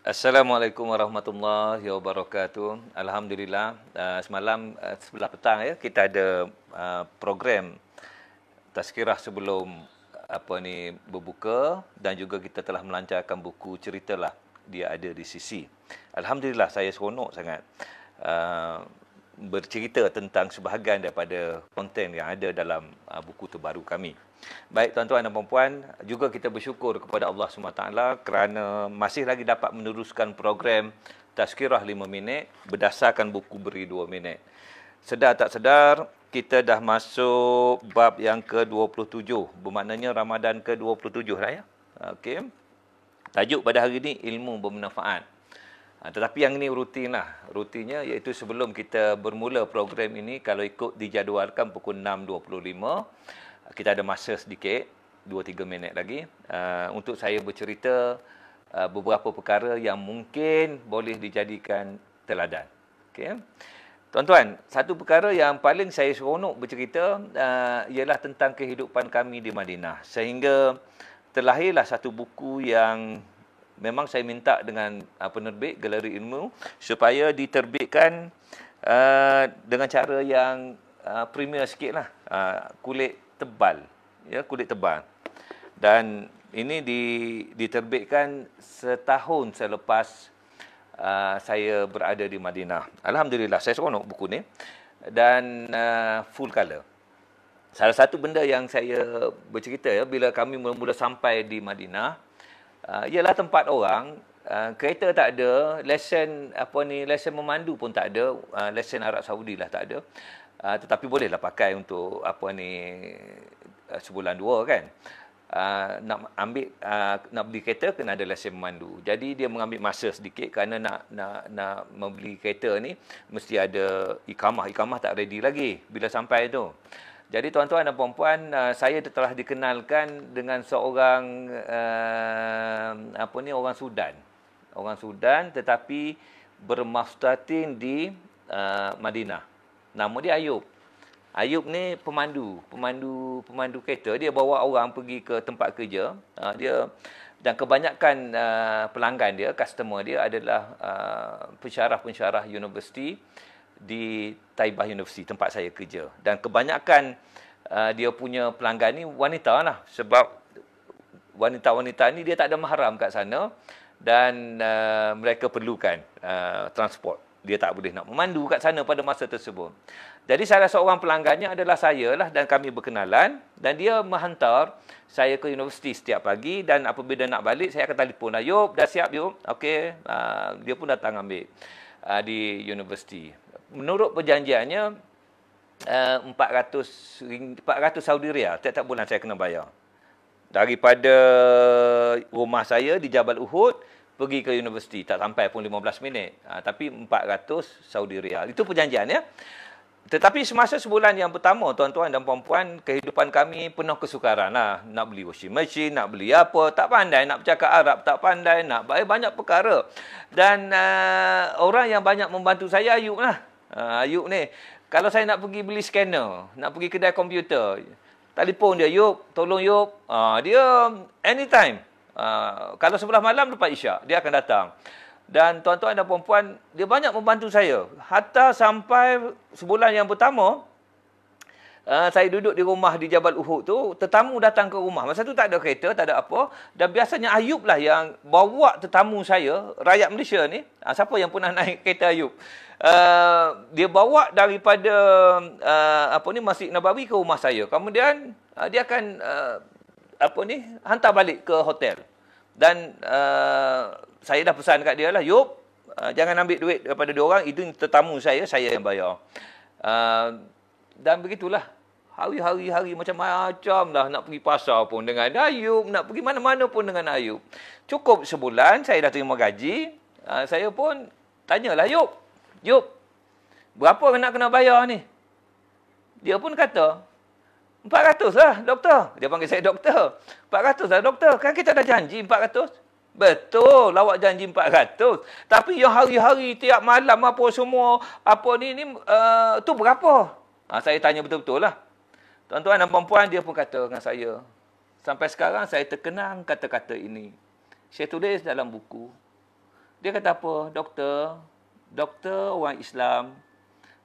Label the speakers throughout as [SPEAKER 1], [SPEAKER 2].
[SPEAKER 1] Assalamualaikum warahmatullahi wabarakatuh. Alhamdulillah, semalam sebelah petang ya kita ada program tazkirah sebelum berbuka, dan juga kita telah melancarkan buku ceritalah dia ada di sisi. Alhamdulillah, saya seronok sangat uh, bercerita tentang sebahagian daripada konten yang ada dalam buku terbaru kami. Baik tuan-tuan dan puan-puan, juga kita bersyukur kepada Allah SWT kerana masih lagi dapat meneruskan program Tazkirah 5 minit berdasarkan buku beri 2 minit. Sedar tak sedar, kita dah masuk bab yang ke-27. Bermaknanya Ramadan ke-27 lah ya. Okey. Tajuk pada hari ini, ilmu bermanfaat. Tetapi yang ini rutin lah. Rutinnya iaitu sebelum kita bermula program ini, kalau ikut dijadualkan pukul 6.25, kita ada masa sedikit, 2-3 minit lagi, untuk saya bercerita beberapa perkara yang mungkin boleh dijadikan teladan. Okay. Tuan-tuan, satu perkara yang paling saya seronok bercerita ialah tentang kehidupan kami di Madinah. Sehingga terlahirlah satu buku yang memang saya minta dengan penerbit Galeri Ilmu supaya diterbitkan dengan cara yang premier sikit lah. Kulit tebal. Ya, kulit tebal. Dan ini diterbitkan setahun selepas saya berada di Madinah. Alhamdulillah, saya seronok buku ni. Dan full colour. Salah satu benda yang saya bercerita ya, bila kami mula-mula sampai di Madinah, ialah tempat orang, kereta tak ada, lesen lesen memandu pun tak ada, lesen Arab Saudi lah tak ada. Tetapi bolehlah pakai untuk sebulan dua kan. Nak beli kereta kena ada lesen memandu. Jadi dia mengambil masa sedikit kerana nak membeli kereta ni mesti ada ikamah. Ikamah tak ready lagi bila sampai tu. Jadi tuan-tuan dan puan-puan, saya telah dikenalkan dengan seorang orang Sudan. Orang Sudan tetapi bermaftatin di Madinah. Nama dia Ayub. Ayub ni pemandu kereta. Dia bawa orang pergi ke tempat kerja. Dan kebanyakan pelanggan dia, customer dia adalah pensyarah-pensyarah universiti di Taibah University, tempat saya kerja. Dan kebanyakan dia punya pelanggan ni wanita lah. Sebab wanita-wanita ni dia tak ada mahram kat sana. Dan mereka perlukan transport. Dia tak boleh nak memandu kat sana pada masa tersebut. Jadi salah seorang pelanggannya adalah saya lah, dan kami berkenalan. Dan dia menghantar saya ke universiti setiap pagi. Dan apabila nak balik, saya akan telefon, Ayub, dah siap Ayub? Okey. Dia pun datang ambil di universiti. Menurut perjanjiannya, 400 Saudi Riyal tiap-tiap bulan saya kena bayar. Daripada rumah saya di Jabal Uhud pergi ke universiti, tak sampai pun 15 minit. Tapi 400 Saudi Riyal. Itu perjanjian ya. Tetapi semasa sebulan yang pertama, tuan-tuan dan puan-puan, kehidupan kami penuh kesukaran lah. Nak beli washing machine, nak beli apa, tak pandai. Nak bercakap Arab, tak pandai. Nak banyak perkara. Dan orang yang banyak membantu saya, Ayub lah. Ayub ni, kalau saya nak pergi beli scanner, nak pergi kedai komputer, telefon dia, Ayub, tolong Ayub. Dia anytime. Kalau sebelah malam lepas isyak, dia akan datang. Dan tuan-tuan dan puan-puan, dia banyak membantu saya. Hatta sampai sebulan yang pertama, saya duduk di rumah di Jabal Uhud tu, tetamu datang ke rumah. Masa tu tak ada kereta, tak ada apa. Dan biasanya Ayub lah yang bawa tetamu saya, rakyat Malaysia ni. Siapa yang pernah naik kereta Ayub? Dia bawa daripada Masjid Nabawi ke rumah saya. Kemudian dia akan hantar balik ke hotel. Dan saya dah pesan kat dia lah, Yop, jangan ambil duit daripada dia orang, itu tetamu saya yang bayar. Dan begitulah, hari-hari macam-macam lah, nak pergi pasar pun dengan Ayub, nak pergi mana-mana pun dengan Ayub. Cukup sebulan, saya dah terima gaji, saya pun tanyalah Yop, berapa nak kena bayar ni? Dia pun kata, 400 lah, doktor. Dia panggil saya doktor. 400 lah, doktor. Kan kita dah janji 400. Betul, awak janji 400. Tapi yang hari-hari, tiap malam apa semua, tu berapa? Saya tanya betul-betul lah. Tuan-tuan dan puan-puan, dia pun kata dengan saya, sampai sekarang saya terkenang kata-kata ini. Saya tulis dalam buku. Dia kata apa? Doktor orang Islam.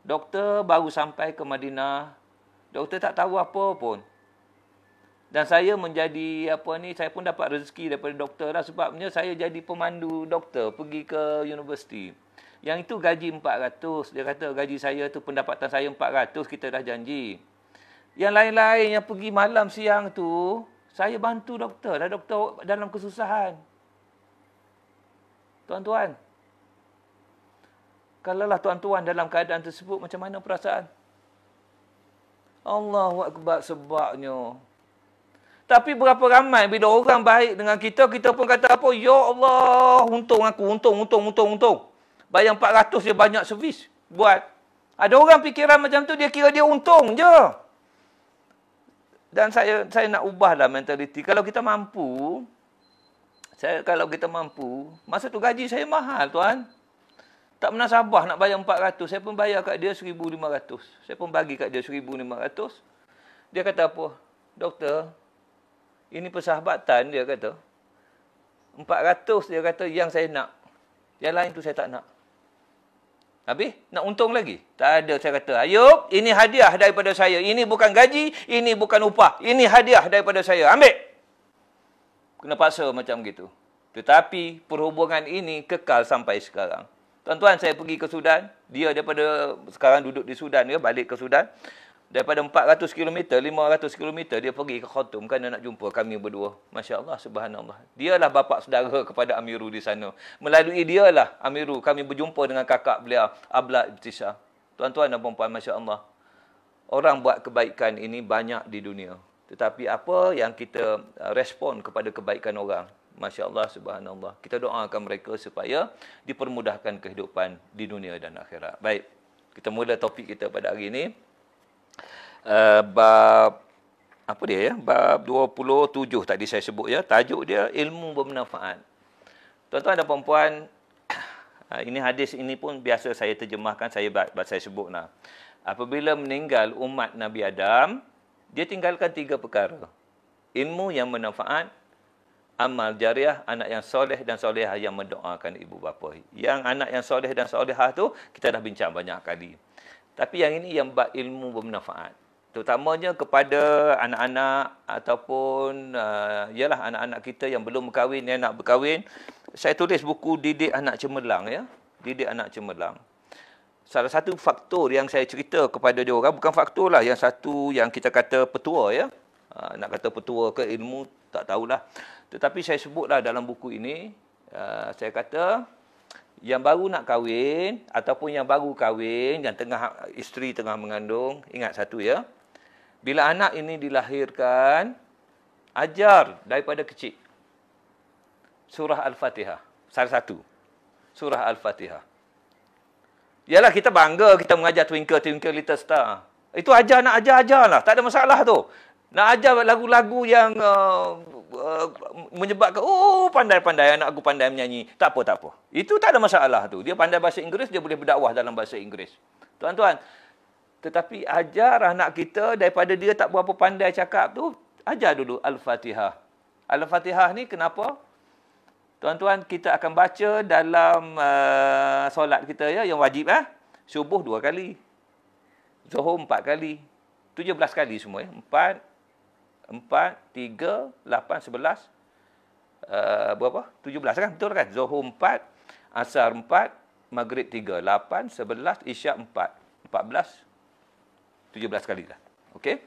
[SPEAKER 1] Doktor baru sampai ke Madinah. Doktor tak tahu apa pun. Dan saya menjadi saya pun dapat rezeki daripada doktor lah, sebabnya saya jadi pemandu doktor pergi ke universiti. Yang itu gaji 400. Dia kata gaji saya tu, pendapatan saya 400, kita dah janji. Yang lain-lain yang pergi malam siang tu, saya bantu doktor. Dah doktor dalam kesusahan. Tuan-tuan, kalaulah tuan-tuan dalam keadaan tersebut, macam mana perasaan? Allahu Akbar sebabnya. Tapi berapa ramai bila orang baik dengan kita, kita pun kata apa? Ya Allah, untung aku, untung. Bayang 400 dia banyak servis buat. Ada orang fikiran macam tu, dia kira dia untung je. Dan saya nak ubahlah mentaliti. Kalau kita mampu, masa tu gaji saya mahal, tuan. Tak pernah sabar nak bayar 400. Saya pun bayar kat dia 1,500. Saya pun bagi kat dia 1,500. Dia kata apa? Doktor, ini persahabatan, dia kata. 400 dia kata yang saya nak. Yang lain tu saya tak nak. Habis? Nak untung lagi? Tak ada, saya kata. Ayub, ini hadiah daripada saya. Ini bukan gaji, ini bukan upah. Ini hadiah daripada saya. Ambil. Kena paksa macam gitu. Tetapi perhubungan ini kekal sampai sekarang. Tuan-tuan, saya pergi ke Sudan. Dia daripada sekarang duduk di Sudan, ya, balik ke Sudan. Daripada 400 km, 500 km, dia pergi ke Khartoum kerana nak jumpa kami berdua. Masya Allah, subhanallah. Dialah bapa saudara kepada Amirul di sana. Melalui dialah Amirul kami berjumpa dengan kakak beliau, Abla Ibtisar. Tuan-tuan dan puan-puan, Masya Allah. Orang buat kebaikan ini banyak di dunia. Tetapi apa yang kita respon kepada kebaikan orang? Masya Allah, subhanallah. Kita doakan mereka supaya dipermudahkan kehidupan di dunia dan akhirat. Baik, kita mula topik kita pada hari ini. Bab apa dia, ya? Bab 27 tadi saya sebut, ya. Tajuk dia ilmu bermanfaat. Tuan-tuan dan puan-puan, ini hadis ini pun biasa saya terjemahkan, saya sebut lah. Apabila meninggal umat Nabi Adam, dia tinggalkan 3 perkara. Ilmu yang bermanfaat, amal jariah, anak yang soleh dan solehah yang mendoakan ibu bapa. Yang anak yang soleh dan solehah tu kita dah bincang banyak kali. Tapi yang ini yang bab ilmu bermanfaat. Terutamanya kepada anak-anak ataupun ialah anak-anak kita yang belum berkahwin, yang nak berkahwin. Saya tulis buku Didik Anak Cemerlang, ya. Didik Anak Cemerlang. Salah satu faktor yang saya cerita kepada dia orang, bukan faktor lah, yang satu yang kita kata petua, ya. Nak kata petua ke ilmu, tak tahulah. Tetapi saya sebutlah dalam buku ini, saya kata, yang baru nak kahwin, ataupun yang baru kahwin, yang isteri tengah mengandung, ingat satu, ya. Bila anak ini dilahirkan, ajar daripada kecil. Surah Al-Fatihah. Salah satu. Surah Al-Fatihah. Yalah, kita bangga kita mengajar Twinkle Twinkle Little Star. Itu ajar, nak ajar lah. Tak ada masalah tu. Nak ajar lagu-lagu yang menyebabkan, pandai-pandai, anak aku pandai menyanyi. Tak apa. Itu tak ada masalah tu. Dia pandai bahasa Inggeris, dia boleh berdakwah dalam bahasa Inggeris. Tuan-tuan, tetapi ajar anak kita daripada dia tak berapa pandai cakap tu, ajar dulu Al-Fatihah. Al-Fatihah ni kenapa? Tuan-tuan, kita akan baca dalam solat kita, ya, yang wajib, subuh 2 kali. Zuhur 4 kali. 17 kali semua, ya. 4, 3, 8, 11. Berapa? 17 kan? Betul kan? Zuhur 4, Asar 4, Maghrib 3, 8, 11, Isyak 4. 14, 17 kali lah. Okey?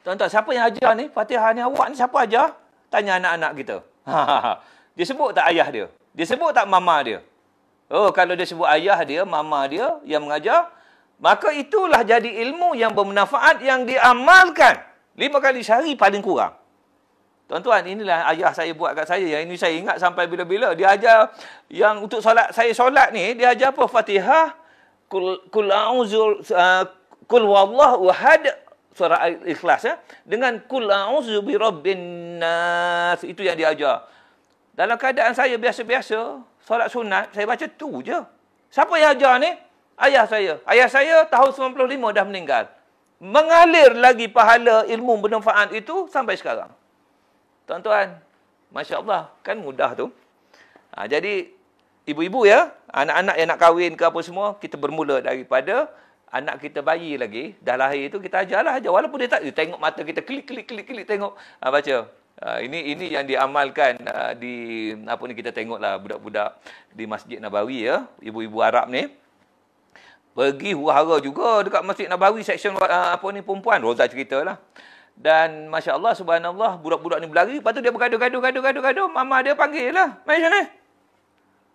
[SPEAKER 1] Tuan-tuan, siapa yang ajar ni? Fatihah ni awak ni siapa ajar? Tanya anak-anak kita. Dia sebut tak ayah dia? Dia sebut tak mama dia? Oh, kalau dia sebut ayah dia, mama dia yang mengajar, maka itulah jadi ilmu yang bermanfaat yang diamalkan 5 kali sehari paling kurang. Tuan-tuan, inilah ayah saya buat kat saya. Yang ini saya ingat sampai bila-bila. Dia ajar yang untuk solat, saya solat ni, dia ajar apa? Fatihah, Kul wallahu ahad, surah Ikhlas, ya. Dengan kul a'udzu birabbin nas, itu yang dia ajar. Dalam keadaan saya biasa-biasa, solat sunat, saya baca tu je. Siapa yang ajar ni? Ayah saya. Ayah saya tahun 95 dah meninggal. Mengalir lagi pahala ilmu bermanfaat itu sampai sekarang. Tuan-tuan, Masya Allah, kan mudah tu. Jadi ibu-ibu ya, anak-anak yang nak kahwin ke apa semua, kita bermula daripada anak kita bayi lagi, dah lahir tu kita ajarlah aja. Walaupun dia tak, dia tengok mata kita, klik, tengok. Baca. Ini yang diamalkan di, apa ni, kita tengoklah budak-budak di Masjid Nabawi ya, ibu-ibu Arab ni. Pergi huru-hara juga dekat Masjid Nabawi, section apa ni, perempuan. Roza ceritalah. Dan Masya Allah, subhanallah, budak-budak ni berlari. Lepas tu dia bergaduh. Mama dia panggil lah. Mari sana.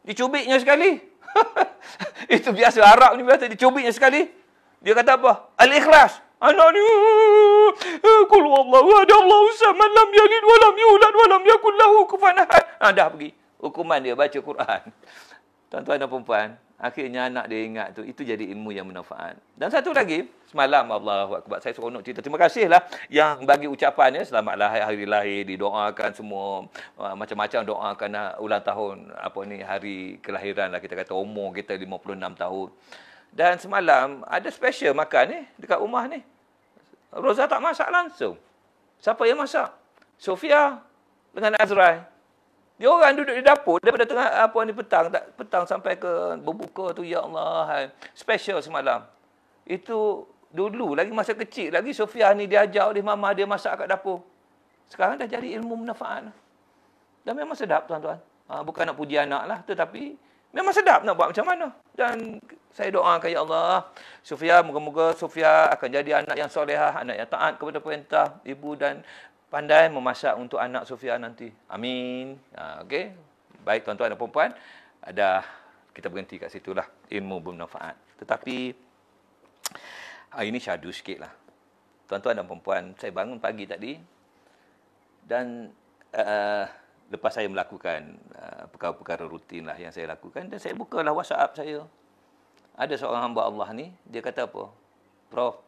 [SPEAKER 1] Dicubitnya sekali. Itu biasa, Arab ni biasa, dicubitnya sekali. Dia kata apa? Al-Ikhlas. Anak ni, Qul huwallahu ahad, Allahu samad, lam yalid wa lam yulad wa lam yakul lahu kufuwan ahad. Dah pergi. Hukuman dia baca Quran. Tuan-tuan dan puan-puan, akhirnya anak dia ingat tu, itu jadi ilmu yang bermanfaat. Dan satu lagi, semalam Allahu Akbar, saya seronok cerita. Terima kasihlah yang bagi ucapan ya, selamat lahir, hari lahir, didoakan semua, macam-macam doakan ulang tahun, apa ni, hari kelahiran lah, kita kata umur kita 56 tahun. Dan semalam ada special makan ni dekat rumah ni. Roza tak masak langsung. Siapa yang masak? Sofia dengan Azrai. Dia orang duduk di dapur daripada tengah apa ni petang sampai ke berbuka tu, ya Allah. Special semalam. Itu dulu lagi masa kecil lagi Sofia ni diajar oleh mama dia masak kat dapur. Sekarang dah jadi ilmu manfaat. Dan memang sedap tuan-tuan. Bukan nak puji anak lah, tetapi memang sedap nak buat macam mana. Dan saya doakan, ya Allah, Sofia, moga-moga Sofia akan jadi anak yang solehah, anak yang taat kepada perintah ibu dan pandai memasak untuk anak Sofia nanti. Amin. Okey. Baik tuan-tuan dan puan-puan, kita berhenti kat situlah, ilmu bermanfaat. Tetapi hari ini syadu sikitlah. Tuan-tuan dan puan-puan, saya bangun pagi tadi dan lepas saya melakukan perkara-perkara rutin lah yang saya lakukan, dan saya bukalah WhatsApp saya. Ada seorang hamba Allah ni, dia kata apa? Prof,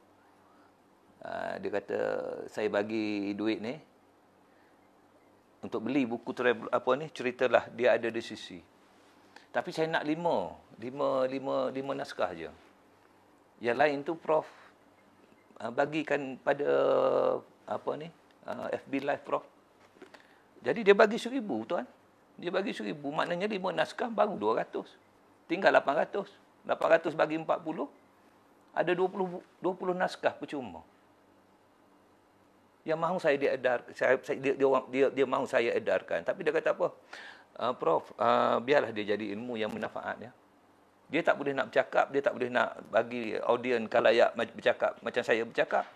[SPEAKER 1] dia kata, saya bagi duit ni untuk beli buku ceritalah dia ada di sisi. Tapi saya nak lima naskah je. Yang lain tu Prof bagikan pada FB Live Prof. Jadi dia bagi 1,000 tuan. Dia bagi 1,000, maknanya 5 naskah baru 200. Tinggal 800. 800 bagi 40, ada 20 naskah percuma. Yang mahu saya dia mahu saya edarkan. Tapi dia kata apa? Prof, biarlah dia jadi ilmu yang bermanfaat ya. Dia tak boleh nak bercakap, dia tak boleh nak bagi audiens kalayak bercakap macam saya bercakap.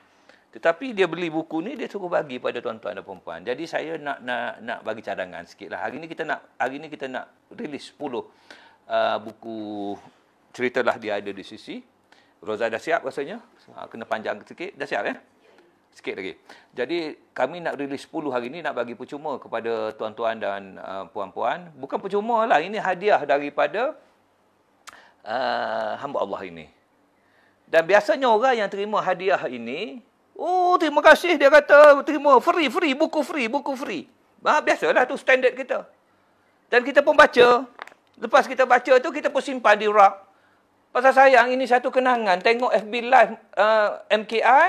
[SPEAKER 1] Tetapi dia beli buku ni, dia suruh bagi pada tuan-tuan dan puan-puan. Jadi saya nak bagi cadangan sikitlah. Hari ni kita nak rilis 10 buku ceritalah dia ada di sisi. Roza dah siap rasanya. Kena panjang sikit. Dah siap ya? Sikit lagi. Jadi kami nak rilis 10 hari ni, nak bagi percuma kepada tuan-tuan dan puan-puan. Bukan percuma lah. Ini hadiah daripada hamba Allah ini. Dan biasanya orang yang terima hadiah ini, oh terima kasih, dia kata terima free, buku free. Biasalah tu standard kita. Dan kita pun baca. Lepas kita baca tu, kita pun simpan di rak. Pasal sayang, ini satu kenangan. Tengok FB Live MKI,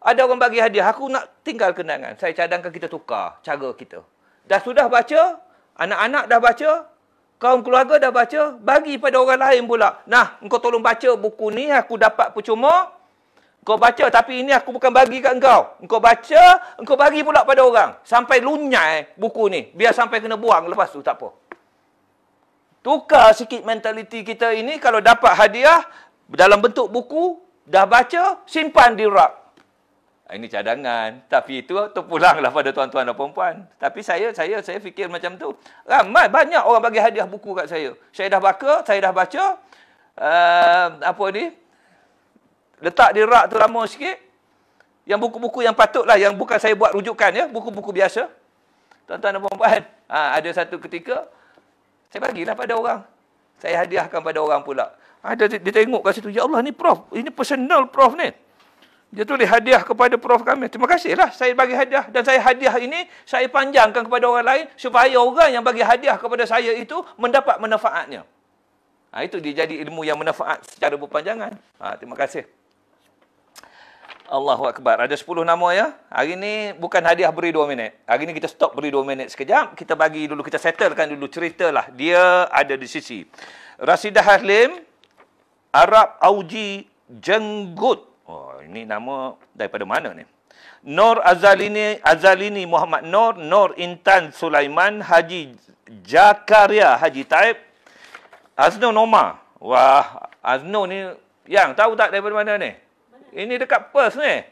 [SPEAKER 1] ada orang bagi hadiah. Aku nak tinggal kenangan. Saya cadangkan kita tukar cara kita. Dah sudah baca, anak-anak dah baca, kaum keluarga dah baca, bagi pada orang lain pula. Nah, engkau tolong baca buku ni, aku dapat percuma. Engkau baca, tapi ini aku bukan bagi kat engkau. Engkau baca, engkau bagi pula pada orang. Sampai lunyai buku ni. Biar sampai kena buang, lepas tu tak apa. Tukar sikit mentaliti kita ini. Kalau dapat hadiah dalam bentuk buku, dah baca, simpan di rak. Ini cadangan. Tapi itu terpulanglah pada tuan-tuan dan puan-puan. Tapi saya fikir macam tu. Ramai, banyak orang bagi hadiah buku kat saya. Saya dah baca. Letak di rak tu lama sikit. Yang buku-buku yang patutlah, yang bukan saya buat rujukan ya. Buku-buku biasa. Tuan-tuan dan puan-puan. Ada satu ketika, saya bagilah pada orang. Saya hadiahkan pada orang pula. Dia tengok kat situ. Ya Allah, ni Prof. Ini personal Prof ni. Dia tulis hadiah kepada Prof kami. Terima kasihlah saya bagi hadiah. Dan saya hadiah ini, saya panjangkan kepada orang lain. Supaya orang yang bagi hadiah kepada saya itu mendapat manfaatnya. Itu dia jadi ilmu yang manfaat secara berpanjangan. Terima kasih. Allahu Akbar. Ada 10 nama ya. Hari ni bukan hadiah beri 2 minit. Hari ni kita stop beri 2 minit sekejap. Kita bagi dulu, kita settlekan dulu ceritalah. Dia ada di sisi. Rasidah Halim, Arab Auji Jenggut. Oh, ini nama daripada mana ni? Nur Azalini Muhammad Nur, Nur Intan Sulaiman, Haji Jakaria Haji Taib, Azno Noma. Wah, Azno ni yang tahu tak daripada mana ni? Ini dekat Perth ni.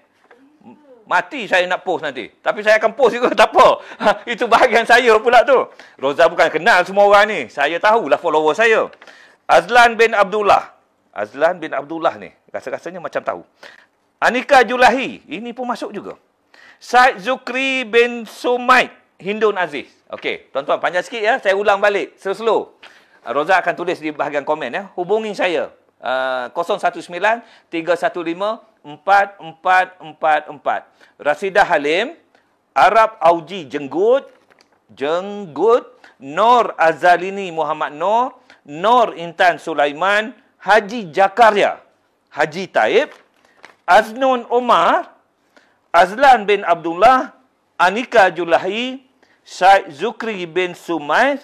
[SPEAKER 1] Mati saya nak post nanti. Tapi saya akan post juga, tak apa. Itu bahagian saya pula tu. Roza bukan kenal semua orang ni. Saya tahulah follower saya. Azlan bin Abdullah. Azlan bin Abdullah ni. Rasa-rasanya macam tahu. Anika Julahi. Ini pun masuk juga. Said Zukri bin Sumaid. Hindun Aziz. Okey, tuan-tuan panjang sikit ya. Saya ulang balik. Slow. Roza akan tulis di bahagian komen ya. Hubungi saya. 019-315-4444. Rasidah Halim, Arab Auji Jenggut, Nur Azalini Muhammad Nur, Nur Intan Sulaiman, Haji Jakaria, Haji Taib, Aznun Omar, Azlan bin Abdullah, Anika Julahi, Said Zukri bin Sumais,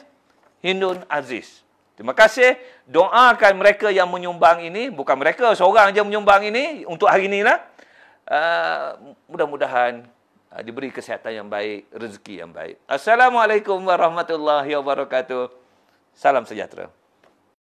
[SPEAKER 1] Hindun Aziz. Terima kasih. Doakan mereka yang menyumbang ini. Bukan mereka, seorang je menyumbang ini. Untuk hari ini lah. Mudah-mudahan diberi kesihatan yang baik, rezeki yang baik. Assalamualaikum warahmatullahi wabarakatuh. Salam sejahtera.